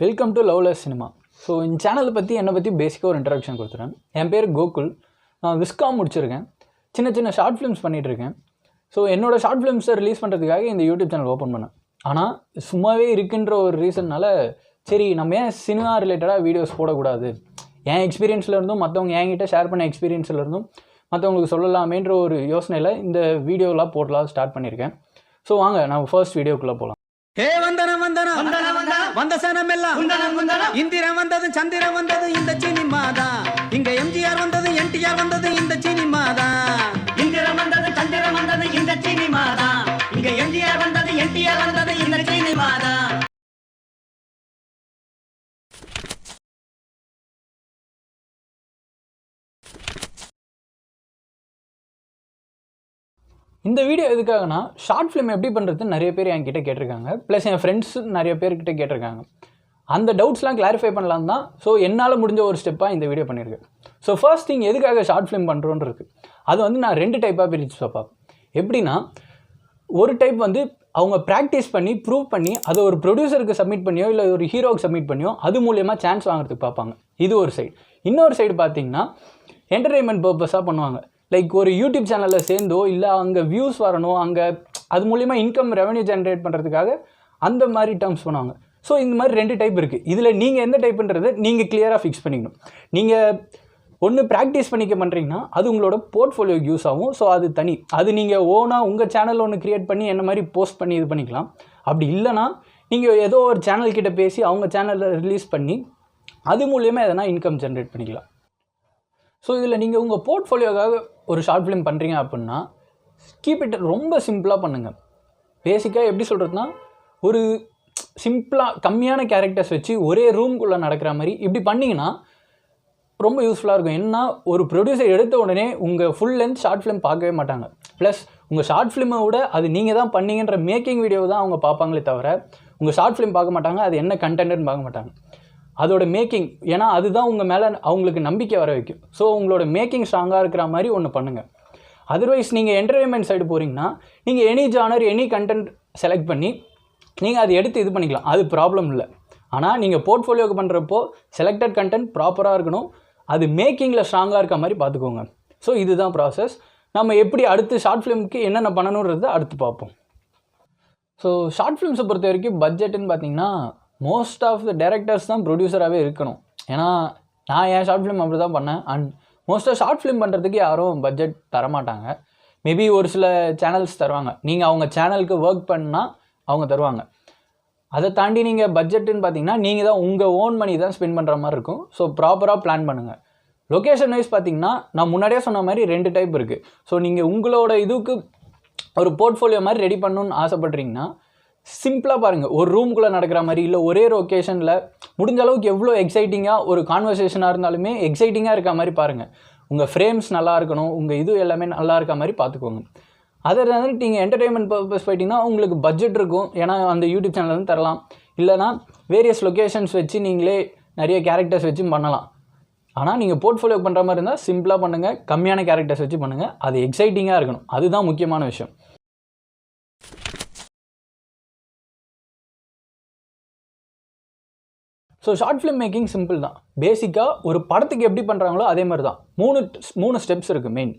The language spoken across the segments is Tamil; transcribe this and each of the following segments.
Welcome to loveless cinema. So இந்த சேனலை பற்றி என்னை பற்றி பேசிக்காக ஒரு இன்ட்ரடக்ஷன் கொடுத்துறேன். என் பேர் கோகுல். நான் விஸ்காம் முடிச்சிருக்கேன். சின்ன சின்ன ஷார்ட் ஃபிலிம்ஸ் பண்ணிகிட்ருக்கேன். ஸோ என்னோடய ஷார்ட் ஃபிலிம்ஸை ரிலீஸ் பண்ணுறதுக்காக இந்த யூடியூப் சேனல் ஓப்பன் பண்ணேன். ஆனால் சும்மாவே இருக்குன்ற ஒரு ரீசன்னால் சரி நம்ம ஏன் சினிமா ரிலேட்டடாக வீடியோஸ் போடக்கூடாது, என் எக்ஸ்பீரியன்ஸில் இருந்தும் மற்றவங்க என்கிட்ட ஷேர் பண்ண எக்ஸ்பீரியன்ஸில் இருந்தும் மற்றவங்களுக்கு சொல்லலாமேன்ற ஒரு யோசனையில் இந்த வீடியோலாம் போடலாம் ஸ்டார்ட் பண்ணியிருக்கேன். ஸோ வாங்க நம்ம ஃபர்ஸ்ட் வீடியோக்குள்ளே போகலாம். ஹே வந்தனம் வந்தனம் வந்த சனம் எல்லாம் இந்திரன் வந்தது சந்திரன் வந்தது இந்த சினிமாதான். இங்க எம்ஜிஆர் வந்தது என்டிஆர் வந்தது இந்த சினிமாதான். இந்திரன் வந்தது சந்திரன் வந்தது இந்த சினிமாதான். இங்க எம்ஜிஆர் வந்தது என்டிஆர் வந்தது இந்த சினிமாதான். இந்த வீடியோ எதுக்காகனா ஷார்ட் ஃபிலிம் எப்படி பண்ணுறதுன்னு நிறைய பேர் என்கிட்ட கேட்டிருக்காங்க. ப்ளஸ் என் ஃப்ரெண்ட்ஸ் நிறைய பேர்கிட்ட கேட்டிருக்காங்க. அந்த டவுட்ஸ்லாம் கிளாரிஃபை பண்ணலாம் தான் ஸோ என்னால் முடிஞ்ச ஒரு ஸ்டெப்பாக இந்த வீடியோ பண்ணியிருக்கேன். ஸோ ஃபர்ஸ்ட் திங் எதுக்காக ஷார்ட் ஃபிலிம் பண்ணுறோன்னு இருக்குது. அது வந்து நான் 2 டைப்பாக பிரித்து பார்ப்பேன். எப்படின்னா ஒரு டைப் வந்து அவங்க ப்ராக்டிஸ் பண்ணி ப்ரூவ் பண்ணி அதை ஒரு ப்ரொடியூசருக்கு சப்மிட் பண்ணியோ இல்லை ஒரு ஹீரோவுக்கு சப்மிட் பண்ணியோ அது மூலியமாக சான்ஸ் வாங்குறதுக்கு பார்ப்பாங்க. இது ஒரு சைடு. இன்னொரு சைடு பார்த்தீங்கன்னா என்டர்டெயின்மெண்ட் பர்பஸாக பண்ணுவாங்க. லைக் ஒரு யூடியூப் சேனலில் சேர்ந்தோ இல்லை அங்கே வியூஸ் வரணும், அங்கே அது மூலிமா இன்கம் ரெவன்யூ ஜென்ரேட் பண்ணுறதுக்காக அந்த மாதிரி டேர்ம்ஸ் பண்ணுவாங்க. ஸோ இந்த மாதிரி 2 டைப் இருக்குது. இதில் நீங்கள் எந்த டைப்புன்றது நீங்கள் கிளியராக ஃபிக்ஸ் பண்ணிக்கணும். நீங்கள் ஒன்று ப்ராக்டிஸ் பண்ணிக்க பண்ணுறீங்கன்னா அது உங்களோட போர்ட்ஃபோலியோக்கு யூஸ் ஆகும். ஸோ அது தனி, அது நீங்கள் ஓனாக உங்கள் சேனல் ஒன்று க்ரியேட் பண்ணி என்ன மாதிரி போஸ்ட் பண்ணி இது பண்ணிக்கலாம். அப்படி இல்லைனா நீங்கள் ஏதோ ஒரு சேனல்கிட்ட பேசி அவங்க சேனலில் ரிலீஸ் பண்ணி அது மூலியமாக எதனா இன்கம் ஜென்ரேட் பண்ணிக்கலாம். ஸோ இதில் நீங்கள் உங்கள் போர்ட்ஃபோலியோக்காக ஒரு ஷார்ட் ஃபிலிம் பண்ணுறீங்க அப்படின்னா கீப் இட் ரொம்ப சிம்பிளாக பண்ணுங்கள். பேசிக்காக எப்படி சொல்கிறதுனா ஒரு சிம்பிளாக கம்மியான கேரக்டர்ஸ் வச்சு ஒரே ரூம்குள்ளே நடக்கிற மாதிரி இப்படி பண்ணிங்கன்னா ரொம்ப யூஸ்ஃபுல்லாக இருக்கும். ஏன்னா ஒரு ப்ரொடியூசர் எடுத்த உடனே உங்கள் ஃபுல் லென்த் ஷார்ட் ஃபிலிம் பார்க்கவே மாட்டாங்க. ப்ளஸ் உங்கள் ஷார்ட் ஃபிலிமை விட அது நீங்கள் தான் பண்ணீங்கன்ற மேக்கிங் வீடியோ தான் அவங்க பார்ப்பாங்களே தவிர உங்கள் ஷார்ட் ஃபிலிம் பார்க்க மாட்டாங்க. அது என்ன கண்டென்ட்னு பார்க்க மாட்டாங்க, அதோட மேக்கிங். ஏன்னா அதுதான் உங்கள் மேலே அவங்களுக்கு நம்பிக்கை வர வைக்கும். ஸோ உங்களோட மேக்கிங் ஸ்ட்ராங்காக இருக்கிற மாதிரி ஒன்று பண்ணுங்கள். அதர்வைஸ் நீங்கள் என்டர்டெயின்மெண்ட் சைடு போகிறீங்கன்னா நீங்கள் any genre any content select பண்ணி நீங்கள் அதை எடுத்து இது பண்ணிக்கலாம், அது ப்ராப்ளம் இல்லை. ஆனால் நீங்கள் போர்ட்ஃபோலியோக்கு பண்ணுறப்போ செலக்டட் கண்டென்ட் ப்ராப்பராக இருக்கணும், அது மேக்கிங்கில் ஸ்ட்ராங்காக இருக்க மாதிரி பார்த்துக்கோங்க. ஸோ இதுதான் ப்ராசஸ். நம்ம எப்படி அடுத்து ஷார்ட் ஃபிலிமுக்கு என்னென்ன பண்ணணுன்றதை அடுத்து பார்ப்போம். ஸோ ஷார்ட் ஃபிலிம்ஸை பொறுத்த வரைக்கும் பட்ஜெட்டுன்னு பார்த்தீங்கன்னா மோஸ்ட் ஆஃப் த டேரக்டர்ஸ் தான் ப்ரொடியூசராகவே இருக்கணும். ஏன்னா நான் என் ஷார்ட் ஃபிலிம் அப்படி தான் பண்ணேன். அண்ட் மோஸ்ட்டாக ஷார்ட் ஃபிலிம் பண்ணுறதுக்கு யாரும் பட்ஜெட் தரமாட்டாங்க. மேபி ஒரு சில சேனல்ஸ் தருவாங்க, நீங்கள் அவங்க சேனலுக்கு ஒர்க் பண்ணால் அவங்க தருவாங்க. அதை தாண்டி நீங்கள் பட்ஜெட்டுன்னு பார்த்தீங்கன்னா நீங்கள் தான் உங்கள் ஓன் மணி தான் ஸ்பெண்ட் பண்ணுற மாதிரி இருக்கும். ஸோ ப்ராப்பராக பிளான் பண்ணுங்கள். லொக்கேஷன் வைஸ் பார்த்தீங்கன்னா நான் முன்னாடியே சொன்ன மாதிரி 2 டைப் இருக்குது. ஸோ நீங்கள் உங்களோட இதுக்கு ஒரு போர்ட்ஃபோலியோ மாதிரி ரெடி பண்ணணுன்னு ஆசைப்பட்றீங்கன்னா சிம்பிளாக பாருங்கள். ஒரு ரூம்குள்ளே நடக்கிற மாதிரி இல்லை ஒரே லொக்கேஷனில் முடிஞ்ச அளவுக்கு எவ்வளோ எக்ஸைட்டிங்காக ஒரு கான்வர்சேஷனாக இருந்தாலுமே எக்ஸைட்டிங்காக இருக்க மாதிரி பாருங்கள். உங்கள் ஃப்ரேம்ஸ் நல்லா இருக்கணும், உங்கள் இது எல்லாமே நல்லா இருக்க மாதிரி பார்த்துக்கோங்க. அதை வந்து நீங்கள் என்டர்டெயின்மெண்ட் பர்பஸ் போயிட்டீங்கன்னா உங்களுக்கு பட்ஜெட் இருக்கும். ஏன்னா அந்த யூடியூப் சேனல் வந்து தரலாம். இல்லைனா வேரியஸ் லொக்கேஷன்ஸ் வச்சு நீங்களே நிறைய கேரக்டர்ஸ் வச்சு பண்ணலாம். ஆனால் நீங்கள் போர்ட்ஃபோலியோ பண்ணுற மாதிரி இருந்தால் சிம்பிளாக பண்ணுங்கள், கம்மியான கேரக்டர்ஸ் வச்சு பண்ணுங்கள், அது எக்ஸைட்டிங்காக இருக்கணும். அதுதான் முக்கியமான விஷயம். So short film making simple தான். பேசிக்காக ஒரு படத்துக்கு எப்படி பண்ணுறாங்களோ அதே மாதிரி தான். 3 ஸ்டெப்ஸ் இருக்குது main.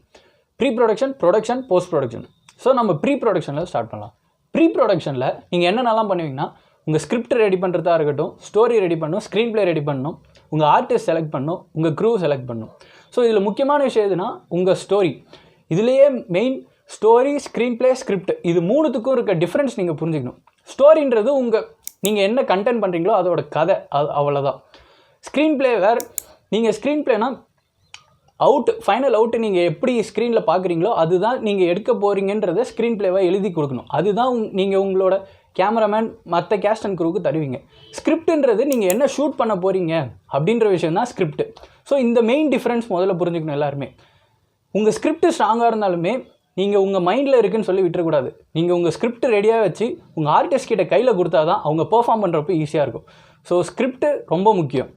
Pre production, production, post production. So நம்ம ப்ரீ ப்ரொடக்ஷனில் ஸ்டார்ட் பண்ணலாம். ப்ரீ ப்ரொடக்ஷனில் நீங்கள் என்னென்னலாம் பண்ணுவீங்கன்னா உங்கள் ஸ்கிரிப்ட் ரெடி பண்ணுறதா இருக்கட்டும், ஸ்டோரி ரெடி பண்ணணும், ஸ்க்ரீன் ப்ளே ரெடி பண்ணணும், உங்கள் ஆர்டிஸ்ட் செலக்ட் பண்ணணும், உங்கள் க்ரூ செலக்ட் பண்ணணும். ஸோ இதில் முக்கியமான விஷயம் எதுனா உங்கள் ஸ்டோரி. இதுலேயே main story, screen play, script, இது 3த்துக்கும் இருக்க டிஃப்ரென்ஸ் நீங்கள் புரிஞ்சுக்கணும். ஸ்டோரின்றது நீங்கள் என்ன கண்டென்ட் பண்ணுறீங்களோ அதோட கதை, அவ்வளோதான். ஸ்க்ரீன் ப்ளே வேறு. நீங்கள் ஸ்க்ரீன் ப்ளேனா ஃபைனல் அவுட்டு நீங்கள் எப்படி ஸ்க்ரீனில் பார்க்குறீங்களோ அதுதான் நீங்கள் எடுக்க போகிறீங்கன்றதை ஸ்க்ரீன் ப்ளேவாக எழுதி கொடுக்கணும். அதுதான் நீங்கள் உங்களோட கேமராமேன் மற்ற கேஸ்ட் அண்ட் க்ரூவுக்கு தருவீங்க. ஸ்கிரிப்டுன்றது நீங்கள் என்ன ஷூட் பண்ண போகிறீங்க அப்படின்ற விஷயம் தான் ஸ்கிரிப்ட். ஸோ இந்த மெயின் டிஃப்ரென்ஸ் முதல்ல புரிஞ்சுக்கணும் எல்லாருமே. உங்கள் ஸ்கிரிப்ட் ஸ்ட்ராங்காக இருந்தாலுமே நீங்கள் உங்கள் மைண்டில் இருக்குன்னு சொல்லி விட்டுறக்கூடாது. நீங்கள் உங்கள் ஸ்கிரிப்ட் ரெடியாக வச்சு உங்கள் ஆர்டிஸ்ட் கிட்ட கையில் கொடுத்தா தான் அவங்க பெர்ஃபார்ம் பண்ணுறப்போ ஈஸியாக இருக்கும். ஸோ ஸ்கிரிப்ட் ரொம்ப முக்கியம்.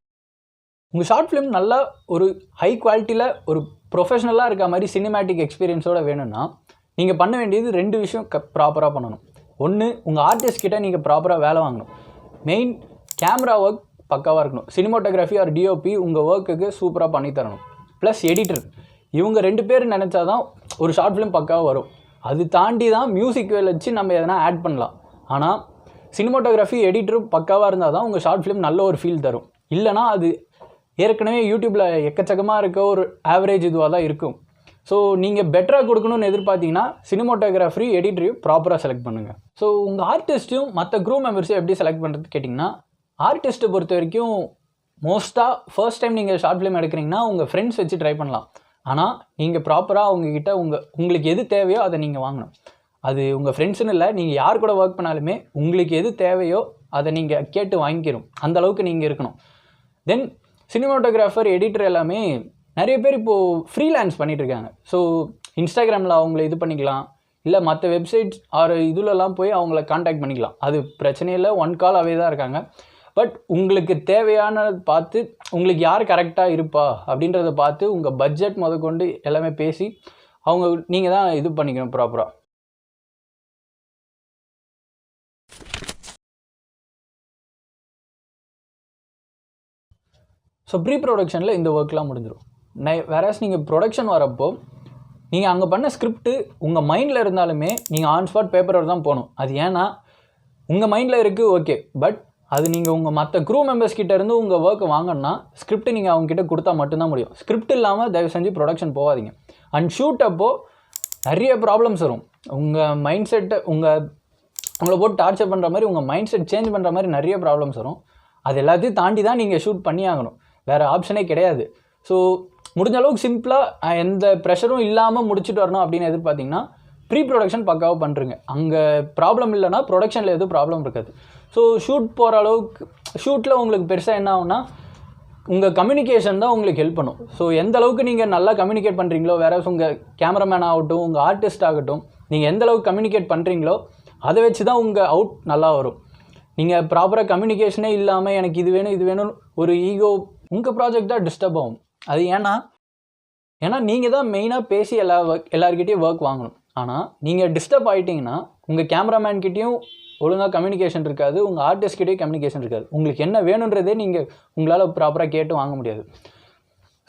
உங்கள் ஷார்ட் ஃபிலிம் நல்லா ஒரு ஹை குவாலிட்டியில் ஒரு ப்ரொஃபஷ்னலாக இருக்க மாதிரி சினிமேட்டிக் எக்ஸ்பீரியன்ஸோடு வேணும்னா நீங்கள் பண்ண வேண்டியது 2 விஷயம் ப்ராப்பராக பண்ணணும். ஒன்று, உங்கள் ஆர்டிஸ்ட் கிட்ட நீங்கள் ப்ராப்பராக வேலை வாங்கணும். மெயின் கேமரா ஒர்க் பக்காவாக இருக்கணும். சினிமாட்டோகிராஃபி ஆர் டிஓபி உங்கள் ஒர்க்குக்கு சூப்பராக பண்ணித்தரணும். ப்ளஸ் எடிட்டர், இவங்க 2 பேர் நினச்சா தான் ஒரு ஷார்ட் ஃபிலிம் பக்காவாக வரும். அது தாண்டி தான் மியூசிக் வச்சு நம்ம எதனா ஆட் பண்ணலாம். ஆனால் சினிமாட்டோகிராஃபி எடிட்டரும் பக்காவாக இருந்தால் தான் உங்கள் ஷார்ட் ஃபிலிம் நல்ல ஒரு ஃபீல் தரும். இல்லைனா அது ஏற்கனவே யூடியூப்பில் எக்கச்சக்கமாக இருக்க ஒரு ஆவரேஜ் இதுவாக தான் இருக்கும். ஸோ நீங்கள் பெட்டராக கொடுக்கணும்னு எதிர்பார்த்தீங்கன்னா சினிமாட்டோகிராஃபி எடிட்டரையும் ப்ராப்பராக செலக்ட் பண்ணுங்கள். ஸோ உங்கள் ஆர்டிஸ்ட்டையும் மற்ற க்ரூ மெம்பர்ஸையும் எப்படி செலக்ட் பண்ணுறது கேட்டிங்கன்னா, ஆர்டிஸ்ட்டை பொறுத்த வரைக்கும் மோஸ்ட்டாக ஃபர்ஸ்ட் டைம் நீங்கள் ஷார்ட் ஃபிலிம் எடுக்கிறீங்கன்னா உங்கள் ஃப்ரெண்ட்ஸ் வச்சு ட்ரை பண்ணலாம். ஆனால் நீங்கள் ப்ராப்பராக அவங்கக்கிட்ட உங்களுக்கு எது தேவையோ அதை நீங்கள் வாங்கணும். அது உங்கள் ஃப்ரெண்ட்ஸுன்னு இல்லை, நீங்கள் யார் கூட ஒர்க் பண்ணாலுமே உங்களுக்கு எது தேவையோ அதை நீங்கள் கேட்டு வாங்கிக்கணும். அந்தளவுக்கு நீங்கள் இருக்கணும். தென் சினிமாட்டோகிராஃபர் எடிட்டர் எல்லாமே நிறைய பேர் இப்போது ஃப்ரீலான்ஸ் பண்ணிகிட்ருக்காங்க. ஸோ இன்ஸ்டாகிராமில் அவங்கள இது பண்ணிக்கலாம், இல்லை மற்ற வெப்சைட்ஸ் ஆர் இதுலலாம் போய் அவங்கள காண்டாக்ட் பண்ணிக்கலாம். அது பிரச்சனையில் 1 கால் அவே தான் இருக்காங்க. பட் உங்களுக்கு தேவையானது பார்த்து உங்களுக்கு யார் கரெக்டாக இருப்பா அப்படின்றத பார்த்து உங்கள் பட்ஜெட் முதற்கொண்டு எல்லாமே பேசி நீங்கள் தான் இது பண்ணிக்கணும் ப்ராப்பராக. ஸோ ப்ரீ ப்ரொடக்ஷனில் இந்த ஒர்க்லாம் முடிஞ்சிடும். வேறஸ் நீங்கள் ப்ரொடக்ஷன் வரப்போ நீங்கள் அங்கே பண்ண ஸ்கிரிப்ட்டு உங்கள் மைண்டில் இருந்தாலுமே நீங்கள் ஆன் ஸ்பாட் பேப்பரோடு தான் போகணும். அது ஏன்னா உங்கள் மைண்டில் இருக்குது ஓகே, பட் அது நீங்கள் உங்கள் மற்ற க்ரூ மெம்பர்ஸ் கிட்டேருந்து உங்கள் ஒர்க்கை வாங்கினா ஸ்கிரிப்ட் நீங்கள் அவங்ககிட்ட கொடுத்தா மட்டும்தான் முடியும். ஸ்கிரிப்ட் இல்லாமல் தயவு செஞ்சு ப்ரொடக்ஷன் போகாதீங்க. அண்ட் ஷூட் அப்போது நிறைய ப்ராப்ளம்ஸ் வரும். உங்கள் மைண்ட் செட்டை உங்களை போட்டு டார்ச்சர் பண்ணுற மாதிரி உங்கள் மைண்ட் செட் சேஞ்ச் பண்ணுற மாதிரி நிறைய ப்ராப்ளம்ஸ் வரும். அது எல்லாத்தையும் தாண்டி தான் நீங்கள் ஷூட் பண்ணி ஆகணும். வேறு ஆப்ஷனே கிடையாது. ஸோ முடிஞ்ச அளவுக்கு சிம்பிளாக எந்த ப்ரெஷரும் இல்லாமல் முடிச்சுட்டு வரணும் அப்படின்னு எதிர்பார்த்திங்கன்னா ப்ரீ ப்ரொடக்ஷன் பக்காவாக பண்ணுறங்க. அங்கே ப்ராப்ளம் இல்லைனா ப்ரொடக்ஷனில் எதுவும் ப்ராப்ளம் இருக்காது. ஸோ ஷூட் போகிற அளவுக்கு ஷூட்டில் உங்களுக்கு பெருசாக என்ன ஆகுனா உங்கள் கம்யூனிகேஷன் தான் உங்களுக்கு ஹெல்ப் பண்ணும். ஸோ எந்த அளவுக்கு நீங்கள் நல்லா கம்யூனிகேட் பண்ணுறீங்களோ, வேற உங்கள் கேமராமேன் ஆகட்டும், உங்கள் ஆர்டிஸ்ட் ஆகட்டும், நீங்கள் எந்த அளவுக்கு கம்யூனிகேட் பண்ணுறீங்களோ அதை வச்சு தான் உங்கள் அவுட் நல்லா வரும். நீங்கள் ப்ராப்பராக கம்யூனிகேஷனே இல்லாமல் எனக்கு இது வேணும் இது வேணும் ஒரு ஈகோ உங்கள் ப்ராஜெக்ட் தான் டிஸ்டர்ப் ஆகும். அது ஏன்னா நீங்கள் தான் மெயினாக பேசி எல்லாருக்கிட்டையும் ஒர்க் வாங்கணும். ஆனால் நீங்கள் டிஸ்டர்ப் ஆகிட்டிங்கன்னா உங்கள் கேமராமேன்கிட்டையும் ஒழுங்காக கம்யூனிகேஷன் இருக்காது, உங்கள் ஆர்டிஸ்ட்கிட்டையும் கம்யூனிகேஷன் இருக்காது. உங்களுக்கு என்ன வேணுன்றதே உங்களால் ப்ராப்பராக கேட்டு வாங்க முடியாது.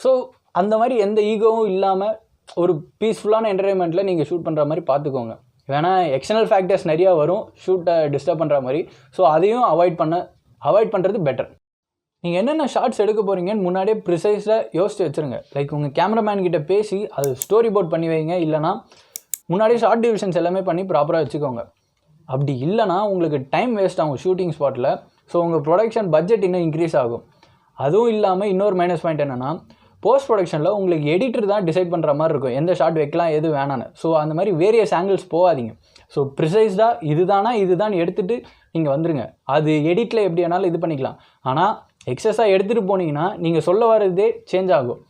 ஸோ அந்த மாதிரி எந்த ஈகோவும் இல்லாமல் ஒரு பீஸ்ஃபுல்லான என்டர்டைன்மெண்ட்டில் நீங்கள் ஷூட் பண்ணுற மாதிரி பார்த்துக்கோங்க. வேணா எக்ஸ்டர்னல் ஃபேக்டர்ஸ் நிறையா வரும் ஷூட்டை டிஸ்டர்ப் பண்ணுற மாதிரி. ஸோ அதையும் அவாய்ட் பண்ணுறது பெட்டர். நீங்கள் என்னென்ன ஷார்ட்ஸ் எடுக்க போகிறீங்கன்னு முன்னாடியே ப்ரிசைஸாக யோசிச்சு வச்சுருங்க. லைக் உங்கள் கேமராமேன் கிட்ட பேசி அது ஸ்டோரி போர்ட் பண்ணி வைங்க. இல்லைனா முன்னாடியே ஷார்ட் டிவிஷன்ஸ் எல்லாமே பண்ணி ப்ராப்பராக வச்சுக்கோங்க. அப்படி இல்லைனா உங்களுக்கு டைம் வேஸ்ட் ஆகும் ஷூட்டிங் ஸ்பாட்டில். ஸோ உங்கள் ப்ரொடக்ஷன் பட்ஜெட் இன்னும் இன்க்ரீஸ் ஆகும். அதுவும் இல்லாமல் இன்னொரு மைனஸ் பாயிண்ட் என்னென்னா போஸ்ட் ப்ரொடக்ஷனில் உங்களுக்கு எடிட்டர் தான் டிசைட் பண்ணுற மாதிரி இருக்கும் எந்த ஷார்ட் வைக்கலாம் எது வேணான்னு. ஸோ அந்த மாதிரி வேரியஸ் ஆங்கிள்ஸ் போகாதீங்க. ஸோ ப்ரிசைஸ்டாக இதுதான் எடுத்துகிட்டு நீங்கள் வந்துடுங்க. அது எடிட்டில் எப்படி வேணாலும் இது பண்ணிக்கலாம். ஆனால் எக்ஸஸாக எடுத்துகிட்டு போனீங்கன்னா நீங்கள் சொல்ல வர்றதே சேஞ்ச் ஆகும்.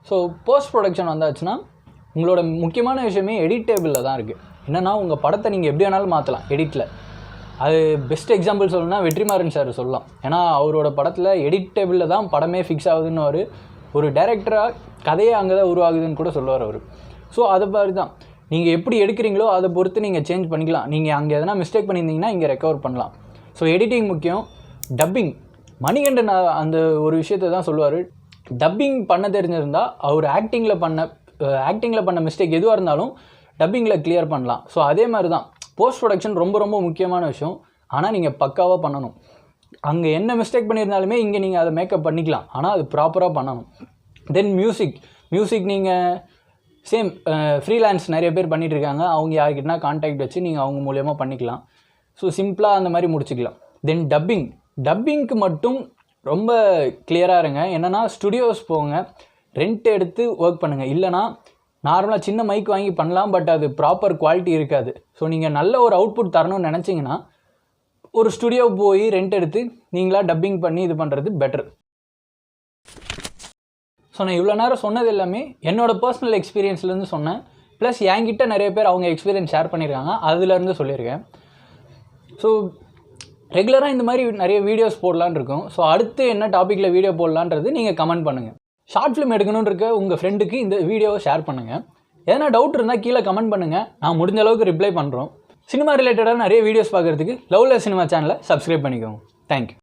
ஸோ போஸ்ட் ப்ரொடக்ஷன் வந்தாச்சுன்னா உங்களோட முக்கியமான விஷயமே எடிட் டேபிளில் தான் இருக்குது. என்னென்னா உங்கள் படத்தை நீங்கள் எப்படி வேணாலும் மாற்றலாம் எடிட்டில். அது பெஸ்ட் எக்ஸாம்பிள் சொல்லணும்னா வெற்றிமாறன் சார் சொல்லலாம். ஏன்னா அவரோட படத்தில் எடிட் டேபிளில் தான் படமே ஃபிக்ஸ் ஆகுதுன்னு ஒரு டைரக்டராக கதையே அங்கே தான் உருவாகுதுன்னு கூட சொல்லுவார் அவர். ஸோ அதை மாதிரி தான் நீங்கள் எப்படி எடுக்கிறீங்களோ அதை பொறுத்து நீங்கள் சேஞ்ச் பண்ணிக்கலாம். நீங்கள் அங்கே எதனா மிஸ்டேக் பண்ணியிருந்தீங்கன்னா இங்கே ரெக்கவர் பண்ணலாம். ஸோ எடிட்டிங் முக்கியம். டப்பிங் மணிகண்டன் அந்த ஒரு விஷயத்தை தான் சொல்லுவார். டப்பிங் பண்ண தெரிஞ்சிருந்தால் அவர் ஆக்டிங்கில் பண்ண மிஸ்டேக் எதுவாக இருந்தாலும் டப்பிங்கில் கிளியர் பண்ணலாம். ஸோ அதே மாதிரி தான் போஸ்ட் ப்ரொடக்ஷன் ரொம்ப ரொம்ப முக்கியமான விஷயம். ஆனால் நீங்கள் பக்காவாக பண்ணணும். அங்கே என்ன மிஸ்டேக் பண்ணியிருந்தாலுமே இங்கே நீங்கள் அதை மேக்கப் பண்ணிக்கலாம். ஆனால் அது ப்ராப்பராக பண்ணணும். தென் மியூசிக் நீங்கள் சேம் ஃப்ரீலான்ஸ் நிறைய பேர் பண்ணிகிட்ருக்காங்க. அவங்க யார்கிட்டனா கான்டாக்ட் வச்சு நீங்கள் அவங்க மூலியமாக பண்ணிக்கலாம். ஸோ சிம்பிளாக அந்த மாதிரி முடிச்சுக்கலாம். தென் டப்பிங்க்கு மட்டும் ரொம்ப கிளியராக இருங்க. என்னென்னா ஸ்டுடியோஸ் போங்க, ரெண்ட் எடுத்து ஒர்க் பண்ணுங்கள். இல்லைனா நார்மலாக சின்ன மைக் வாங்கி பண்ணலாம், பட் அது ப்ராப்பர் குவாலிட்டி இருக்காது. ஸோ நீங்கள் நல்ல ஒரு அவுட்புட் தரணும்னு நினச்சிங்கன்னா ஒரு ஸ்டுடியோ போய் ரெண்ட் எடுத்து நீங்களாக டப்பிங் பண்ணி இது பண்ணுறது பெட்டர். ஸோ நான் இவ்வளோ நேரம் சொன்னது எல்லாமே என்னோடய பர்சனல் எக்ஸ்பீரியன்ஸ்லேருந்து சொன்னேன். ப்ளஸ் என்கிட்ட நிறைய பேர் அவங்க எக்ஸ்பீரியன்ஸ் ஷேர் பண்ணியிருக்காங்க, அதுலேருந்து சொல்லியிருக்கேன். ஸோ ரெகுலராக இந்த மாதிரி நிறைய வீடியோஸ் போடலான்னு இருக்கும். ஸோ அடுத்து என்ன டாப்பிக்கில் வீடியோ போடலான்றது நீங்கள் கமெண்ட் பண்ணுங்கள். ஷார்ட் ஃபிலிம் எடுக்கணுன்னு இருக்க உங்கள் ஃப்ரெண்டுக்கு இந்த வீடியோவை ஷேர் பண்ணுங்கள். எதனா டவுட் இருந்தால் கீழே கமெண்ட் பண்ணுங்கள், நான் முடிஞ்ச அளவுக்கு ரிப்ளை பண்ணுறோம். சினிமா ரிலேட்டடாக நிறைய வீடியோஸ் பார்க்குறதுக்கு லவ்ல சினிமா சேனலை சப்ஸ்கிரைப் பண்ணிக்கோங்க. தேங்க்யூ.